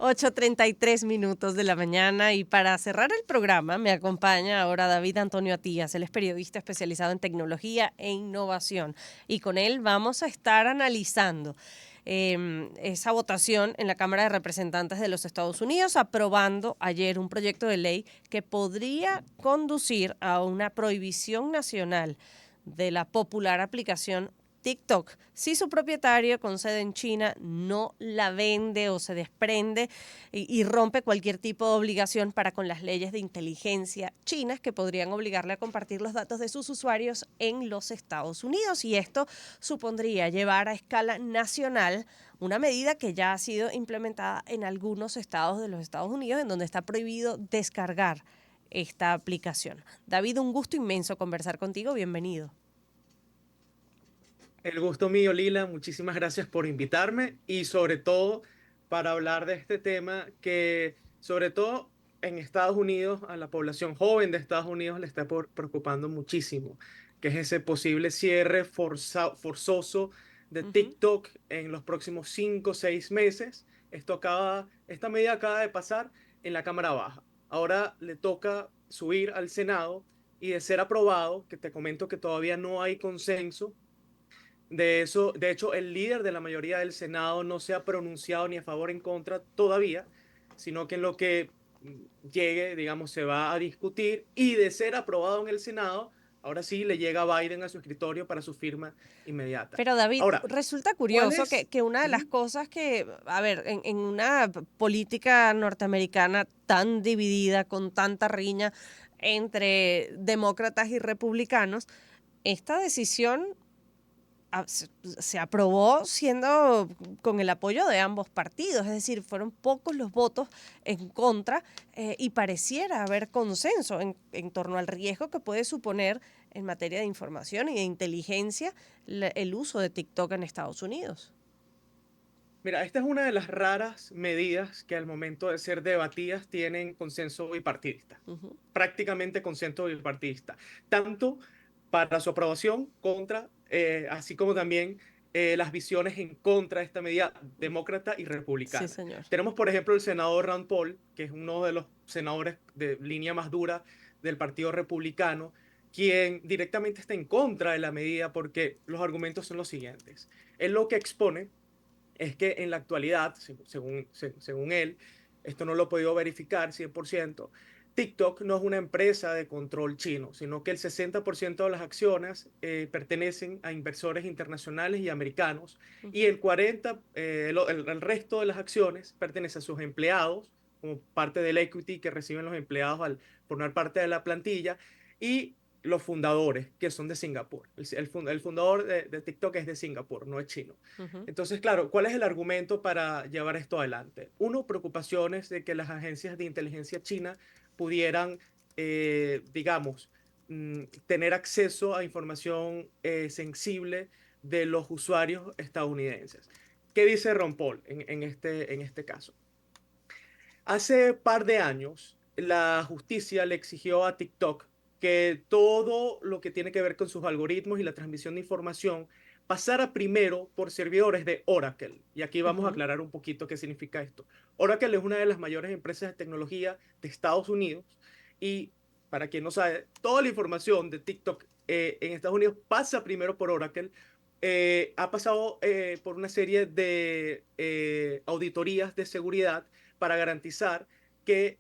8:33 de la mañana y para cerrar el programa me acompaña ahora David Antonio Atías. Él es periodista especializado en tecnología e innovación y con él vamos a estar analizando esa votación en la Cámara de Representantes de los Estados Unidos, aprobando ayer un proyecto de ley que podría conducir a una prohibición nacional de la popular aplicación TikTok, si su propietario con sede en China no la vende o se desprende y rompe cualquier tipo de obligación para con las leyes de inteligencia chinas que podrían obligarle a compartir los datos de sus usuarios en los Estados Unidos. Y esto supondría llevar a escala nacional una medida que ya ha sido implementada en algunos estados de los Estados Unidos, en donde está prohibido descargar esta aplicación. David, un gusto inmenso conversar contigo. Bienvenido. El gusto mío, Lila. Muchísimas gracias por invitarme y sobre todo para hablar de este tema que sobre todo en Estados Unidos, a la población joven de Estados Unidos le está preocupando muchísimo, que es ese posible cierre forzoso de Ujú. TikTok en los próximos 5 o 6 meses. Esta medida acaba de pasar en la Cámara Baja. Ahora le toca subir al Senado y de ser aprobado, que te comento que todavía no hay consenso de eso. De hecho, el líder de la mayoría del Senado no se ha pronunciado ni a favor ni en contra todavía, sino que en lo que llegue, digamos, se va a discutir y de ser aprobado en el Senado, ahora sí le llega a Biden a su escritorio para su firma inmediata. Pero David, Ahora, resulta ¿cuál curioso que, es? que una de las Ujú. cosas que, a ver, en una política norteamericana tan dividida, con tanta riña entre demócratas y republicanos, esta decisión se aprobó siendo con el apoyo de ambos partidos, es decir, fueron pocos los votos en contra y pareciera haber consenso en torno al riesgo que puede suponer en materia de información y de inteligencia el uso de TikTok en Estados Unidos. Mira, esta es una de las raras medidas que al momento de ser debatidas tienen consenso bipartidista, Ujú. prácticamente consenso bipartidista, tanto para su aprobación contra, así como también las visiones en contra de esta medida demócrata y Sí, republicana. señor. Tenemos, por ejemplo, el senador Rand Paul, que es uno de los senadores de línea más dura del Partido Republicano, quien directamente está en contra de la medida porque los argumentos son los siguientes. Él lo que expone es que en la actualidad, según él, esto no lo he podido verificar 100%, TikTok no es una empresa de control chino, sino que el 60% de las acciones pertenecen a inversores internacionales y americanos y Ujú. el 40%, el resto de las acciones pertenece a sus empleados como parte del equity que reciben los empleados al formar parte de la plantilla y los fundadores, que son de Singapur. El fundador de TikTok es de Singapur, no es chino. Ujú. Entonces, claro, ¿cuál es el argumento para llevar esto adelante? Uno, preocupaciones de que las agencias de inteligencia china pudieran, digamos, tener acceso a información sensible de los usuarios estadounidenses. ¿Qué dice Ron Paul en este caso? Hace par de años, la justicia le exigió a TikTok que todo lo que tiene que ver con sus algoritmos y la transmisión de información pasara primero por servidores de Oracle. Y aquí vamos a Ujú. aclarar un poquito qué significa esto. Oracle es una de las mayores empresas de tecnología de Estados Unidos y, para quien no sabe, toda la información de TikTok en Estados Unidos pasa primero por Oracle. Ha pasado por una serie de auditorías de seguridad para garantizar que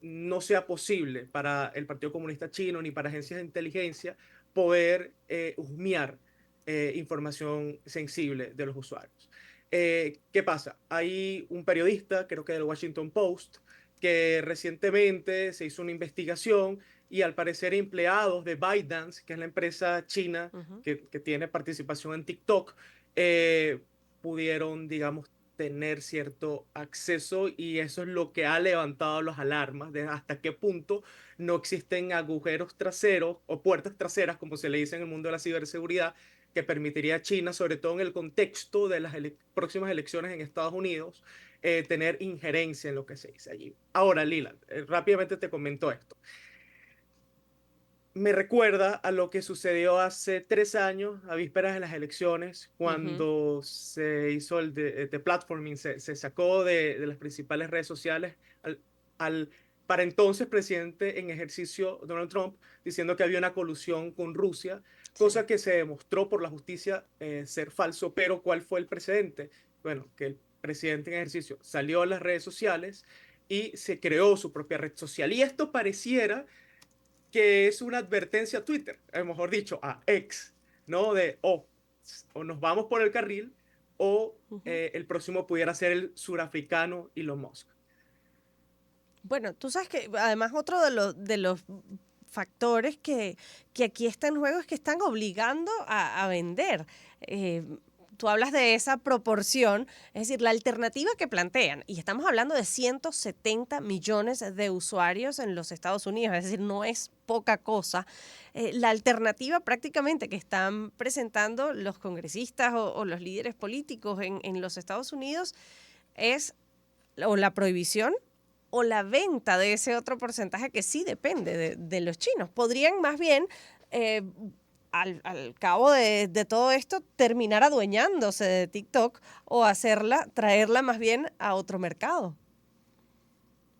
no sea posible para el Partido Comunista Chino ni para agencias de inteligencia poder husmear información sensible de los usuarios. ¿Qué pasa? Hay un periodista, creo que del Washington Post, que recientemente se hizo una investigación y al parecer empleados de ByteDance, que es la empresa china Ujú. que tiene participación en TikTok, pudieron, digamos, tener cierto acceso y eso es lo que ha levantado las alarmas de hasta qué punto no existen agujeros traseros o puertas traseras, como se le dice en el mundo de la ciberseguridad, que permitiría a China, sobre todo en el contexto de las próximas elecciones en Estados Unidos, tener injerencia en lo que se dice allí. Ahora, Lila, rápidamente te comento esto. me recuerda a lo que sucedió hace 3 años, a vísperas de las elecciones, Ujú. cuando se hizo el deplatforming, se sacó de las principales redes sociales al para entonces presidente en ejercicio Donald Trump, diciendo que había una colusión con Rusia, Sí. cosa que se demostró por la justicia ser falso. Pero ¿cuál fue el precedente? Bueno, que el presidente en ejercicio salió a las redes sociales y se creó su propia red social. Y esto pareciera que es una advertencia a Twitter, mejor dicho, a X, ¿no? De, o nos vamos por el carril, o Ujú. el próximo pudiera ser el surafricano Elon Musk. Bueno, tú sabes que además otro de los factores que aquí está en juego es que están obligando a vender. Eh, Tú hablas de esa proporción, es decir, la alternativa que plantean, y estamos hablando de 170 millones de usuarios en los Estados Unidos, es decir, no es poca cosa. La alternativa prácticamente que están presentando los congresistas o los líderes políticos en los Estados Unidos es o la prohibición o la venta de ese otro porcentaje que sí depende de los chinos. Podrían más bien, eh, al cabo de todo esto, terminar adueñándose de TikTok o traerla más bien a otro mercado.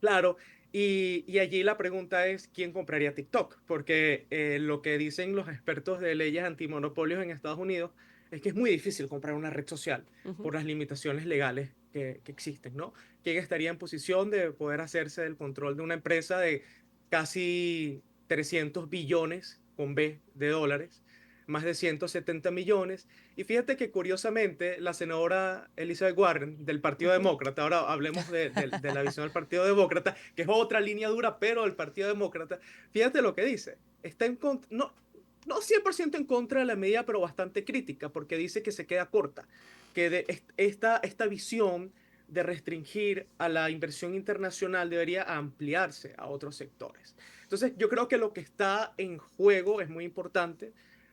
Claro, y allí la pregunta es, ¿quién compraría TikTok? Porque lo que dicen los expertos de leyes antimonopolios en Estados Unidos es que es muy difícil comprar una red social Ujú. por las limitaciones legales que existen, ¿no? ¿Quién estaría en posición de poder hacerse del control de una empresa de casi 300 billones con B de dólares, más de 170 millones? Y fíjate que curiosamente la senadora Elizabeth Warren del Partido Ujú. Demócrata, ahora hablemos de la visión del Partido Demócrata, que es otra línea dura, pero del Partido Demócrata, fíjate lo que dice. Está en contra, no 100% en contra de la medida, pero bastante crítica, porque dice que se queda corta, que esta visión de restringir a la inversión internacional debería ampliarse a otros sectores. Entonces, yo creo que lo que está en juego es muy importante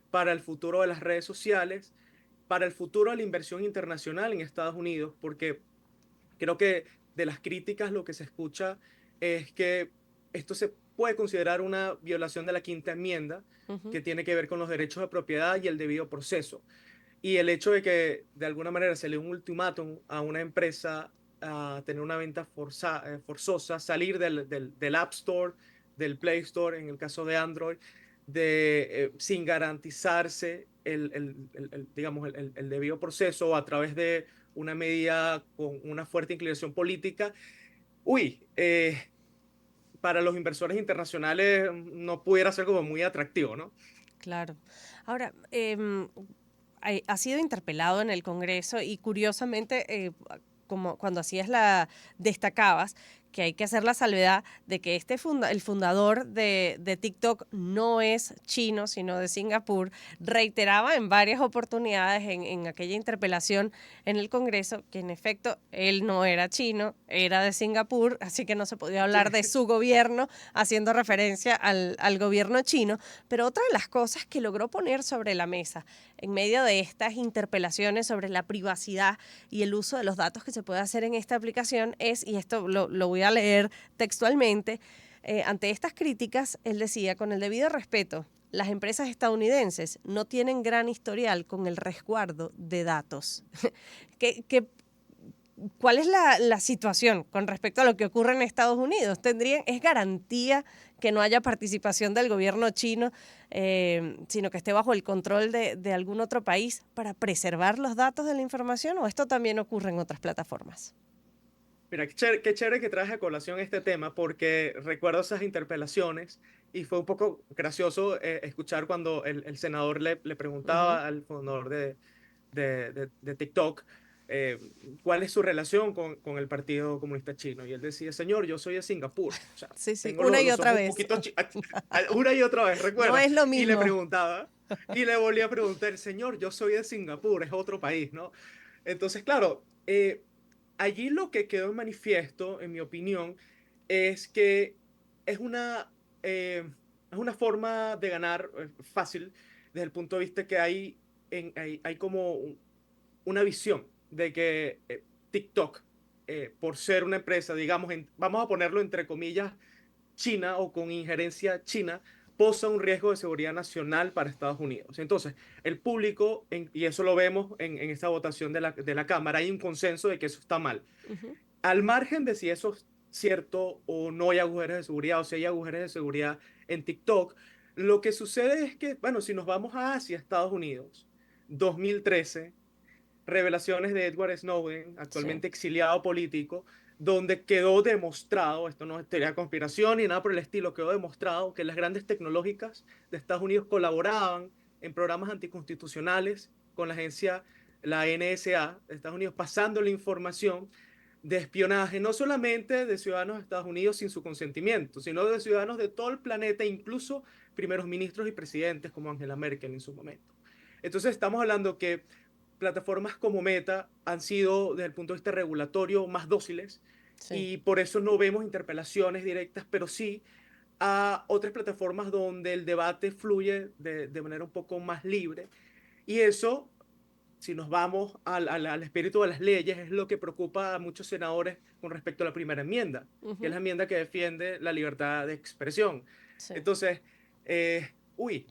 para el futuro de las redes sociales, para el futuro de la inversión internacional en Estados Unidos, porque creo que de las críticas lo que se escucha es que esto se puede considerar una violación de la quinta enmienda, Ujú. que tiene que ver con los derechos de propiedad y el debido proceso. Y el hecho de que de alguna manera se le dé un ultimátum a una empresa a tener una venta forzosa, salir del App Store, del Play Store, en el caso de Android, sin garantizarse digamos, el debido proceso a través de una medida con una fuerte inclinación política. Uy, para los inversores internacionales no pudiera ser como muy atractivo, ¿no? Claro. Ahora, ha sido interpelado en el Congreso y curiosamente, como cuando destacabas que hay que hacer la salvedad de que el fundador de TikTok no es chino, sino de Singapur, reiteraba en varias oportunidades en aquella interpelación en el Congreso que en efecto él no era chino, era de Singapur, así que no se podía Sí. hablar de su gobierno haciendo referencia al gobierno chino. Pero otra de las cosas que logró poner sobre la mesa en medio de estas interpelaciones sobre la privacidad y el uso de los datos que se puede hacer en esta aplicación es, y esto lo voy a leer textualmente, ante estas críticas, él decía, con el debido respeto, las empresas estadounidenses no tienen gran historial con el resguardo de datos. ¿Qué, ¿Cuál es la situación con respecto a lo que ocurre en Estados Unidos? ¿Es garantía que no haya participación del gobierno chino, sino que esté bajo el control de algún otro país para preservar los datos de la información? ¿O esto también ocurre en otras plataformas? Mira, qué chévere que traes a colación este tema, porque recuerdo esas interpelaciones y fue un poco gracioso escuchar cuando el senador le Ujú. preguntaba al fundador de TikTok eh, cuál es su relación con el Partido Comunista Chino. Y él decía, señor, yo soy de Singapur. O sea, Sí, sí, tengo una y los otra ojos un vez. poquito una y otra vez, No recuerda. es lo Y le mismo. preguntaba, y le volvía a preguntar, señor, yo soy de Singapur, es otro país, ¿no? Entonces, claro, allí lo que quedó en manifiesto, en mi opinión, es que es eh, es una forma de ganar fácil desde el punto de vista que hay como una visión de que TikTok, por ser una empresa, digamos, vamos a ponerlo entre comillas, china o con injerencia china, posa un riesgo de seguridad nacional para Estados Unidos. Entonces, el público, y eso lo vemos en esta votación de la Cámara, hay un consenso de que eso está mal. Ujú. Al margen de si eso es cierto o no hay agujeros de seguridad o si hay agujeros de seguridad en TikTok, lo que sucede es que, bueno, si nos vamos a Asia, Estados Unidos, 2013, revelaciones de Edward Snowden, Sí. actualmente exiliado político, donde quedó demostrado, esto no es teoría de conspiración ni nada por el estilo, quedó demostrado que las grandes tecnológicas de Estados Unidos colaboraban en programas anticonstitucionales con la agencia, la NSA de Estados Unidos, pasando la información de espionaje, no solamente de ciudadanos de Estados Unidos sin su consentimiento, sino de ciudadanos de todo el planeta, incluso primeros ministros y presidentes como Angela Merkel en su momento. Entonces estamos hablando que plataformas como Meta han sido, desde el punto de vista regulatorio, más dóciles Sí. y por eso no vemos interpelaciones directas, pero sí a otras plataformas donde el debate fluye de manera un poco más libre. Y eso, si nos vamos al espíritu de las leyes, es lo que preocupa a muchos senadores con respecto a la primera enmienda, que es Ujú. la enmienda que defiende la libertad de expresión. Sí. Entonces, uy,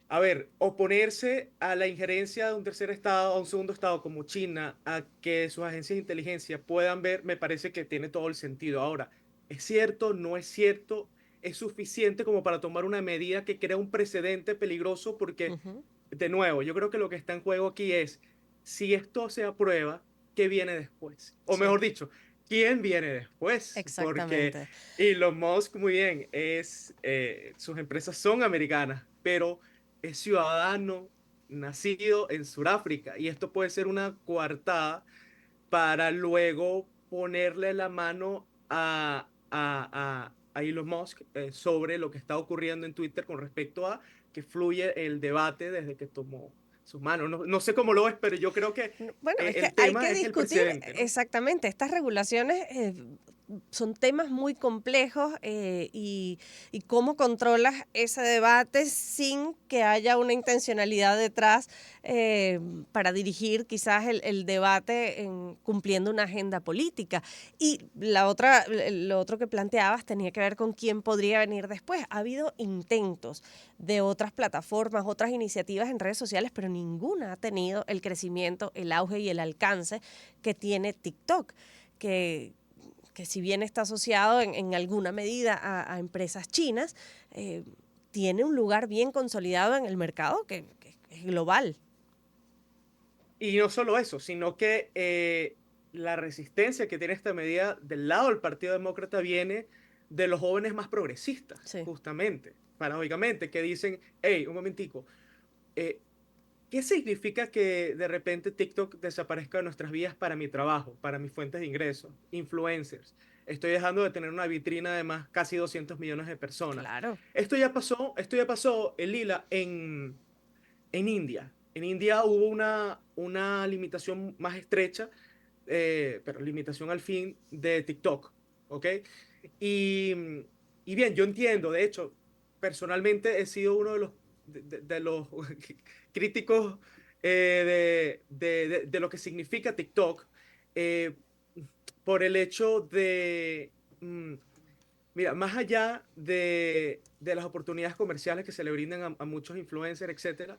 a ver, oponerse a la injerencia de un tercer estado, a un segundo estado como China, a que sus agencias de inteligencia puedan ver, me parece que tiene todo el sentido. Ahora, ¿es cierto? ¿No es cierto? ¿Es suficiente como para tomar una medida que crea un precedente peligroso? Porque, Ujú. de nuevo, yo creo que lo que está en juego aquí es, si esto se aprueba, ¿qué viene después? O Sí. mejor dicho, ¿quién viene después? Porque Exactamente. Elon Musk, muy bien, sus empresas son americanas, pero es ciudadano nacido en Sudáfrica y esto puede ser una coartada para luego ponerle la mano a Elon Musk sobre lo que está ocurriendo en Twitter con respecto a que fluye el debate desde que tomó sus manos. No, no sé cómo lo ves, pero yo creo que Bueno, es que el hay tema que es el discutir precedente, ¿no? exactamente. Estas regulaciones son temas muy complejos y cómo controlas ese debate sin que haya una intencionalidad detrás para dirigir quizás el debate cumpliendo una agenda política. Y lo otro que planteabas tenía que ver con quién podría venir después. Ha habido intentos de otras plataformas, otras iniciativas en redes sociales, pero ninguna ha tenido el crecimiento, el auge y el alcance que tiene TikTok, que, que si bien está asociado en alguna medida a empresas chinas, eh, tiene un lugar bien consolidado en el mercado que es global. Y no solo eso, sino que la resistencia que tiene esta medida del lado del Partido Demócrata viene de los jóvenes más progresistas, Sí. justamente, paradójicamente, que dicen, hey, un momentico, eh, ¿qué significa que de repente TikTok desaparezca de nuestras vidas para mi trabajo, para mis fuentes de ingresos, influencers? Estoy dejando de tener una vitrina de más casi 200 millones de personas. Claro. Esto ya pasó, el Lila, en India. En India hubo una limitación más estrecha, pero limitación al fin de TikTok, ¿ok? Y, y bien, yo entiendo, de hecho, personalmente he sido uno de los críticos de lo que significa TikTok eh, por el hecho mira, más allá de las oportunidades comerciales que se le brindan a muchos influencers, etcétera,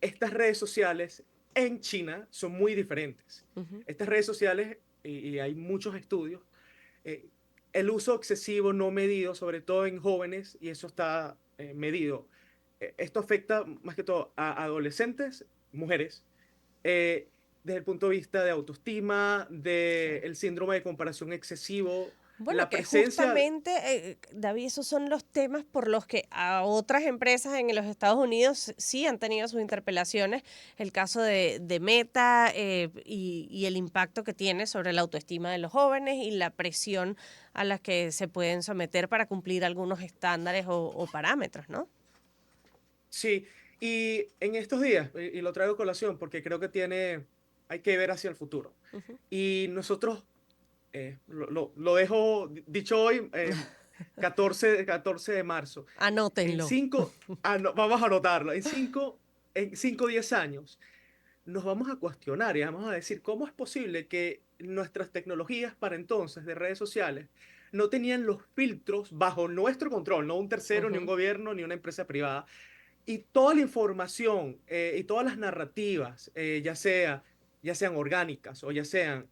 estas redes sociales en China son muy diferentes. Ujú. Estas redes sociales, y hay muchos estudios, eh, el uso excesivo no medido, sobre todo en jóvenes, y eso está medido. Esto afecta más que todo a adolescentes, mujeres, eh, desde el punto de vista de autoestima, Sí. del síndrome de comparación excesivo, Bueno, la que presencia. justamente, David, esos son los temas por los que a otras empresas en los Estados Unidos sí han tenido sus interpelaciones. El caso de Meta y el impacto que tiene sobre la autoestima de los jóvenes y la presión a la que se pueden someter para cumplir algunos estándares o parámetros, ¿no? Sí, y en estos días, y lo traigo a colación porque creo que hay que ver hacia el futuro. Ujú. Y nosotros, lo dejo dicho hoy, 14 de marzo. En Anótenlo. cinco, no, vamos a anotarlo, en 10 años, nos vamos a cuestionar y vamos a decir cómo es posible que nuestras tecnologías para entonces de redes sociales no tenían los filtros bajo nuestro control, no un tercero, ni un Ujú. gobierno, ni una empresa privada. Y toda la información y todas las narrativas, ya sean orgánicas o ya sean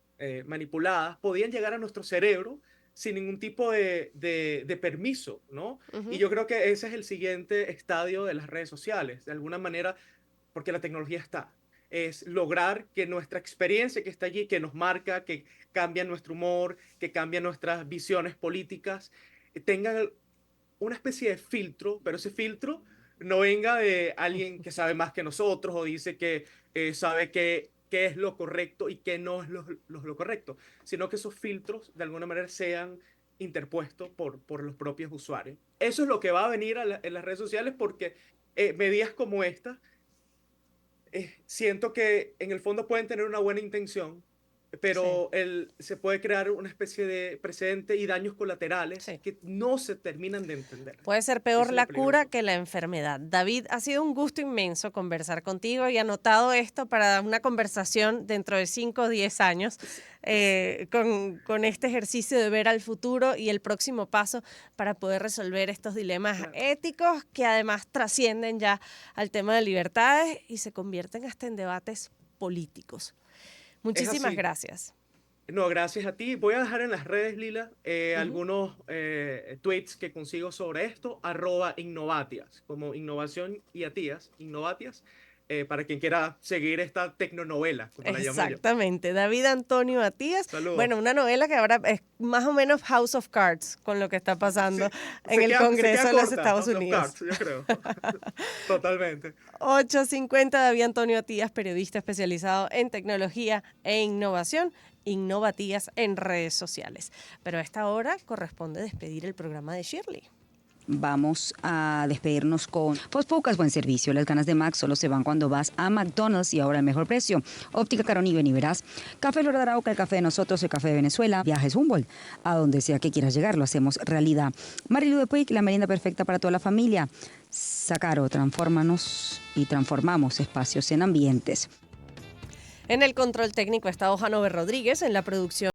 manipuladas, podían llegar a nuestro cerebro sin ningún tipo de permiso, ¿no? Y Ujú. yo creo que ese es el siguiente estadio de las redes sociales, de alguna manera, porque la tecnología está. Es lograr que nuestra experiencia que está allí, que nos marca, que cambia nuestro humor, que cambia nuestras visiones políticas, tengan una especie de filtro, pero ese filtro no venga de alguien que sabe más que nosotros o dice que sabe qué es lo correcto y qué no es lo correcto, sino que esos filtros de alguna manera sean interpuestos por los propios usuarios. Eso es lo que va a venir en las redes sociales porque medidas como esta siento que en el fondo pueden tener una buena intención, Sí, pero se puede crear una especie de precedente y daños colaterales sí. que no se terminan de entender. Puede ser Y peor eso es lo la cura peligroso. que la enfermedad. David, ha sido un gusto inmenso conversar contigo y anotado esto para una conversación dentro de 5 o 10 años con este ejercicio de ver al futuro y el próximo paso para poder resolver estos dilemas Claro. éticos que además trascienden ya al tema de libertades y se convierten hasta en debates políticos. Es Muchísimas así. gracias. No, gracias a ti. Voy a dejar en las redes, Lila, Ujú. algunos tweets que consigo sobre esto, @innovatias, como innovación y atías, innovatias, para quien quiera seguir esta tecnonovela, como la llamo yo. Exactamente, David Antonio Matías. Bueno, Saludos. una novela que ahora es más o menos House of Cards con lo que está pasando Sí, en el se Congreso queda de los corta, Estados House of Unidos. Cards, yo creo. Totalmente. 8:50, David Antonio Matías, periodista especializado en tecnología e innovación, Innovatías en redes sociales. Pero a esta hora corresponde despedir el programa de Shirley. Vamos a despedirnos con Fosfocas, buen servicio. Las ganas de Max solo se van cuando vas a McDonald's y ahora el mejor precio. Óptica Caroni, ven y verás. Café Flor de Arauca, el café de nosotros, el café de Venezuela. Viajes Humboldt, a donde sea que quieras llegar, lo hacemos realidad. Marilu de Puig, la merienda perfecta para toda la familia. Sacaro, transfórmanos y transformamos espacios en ambientes. En el control técnico está Ojanover Rodríguez, en la producción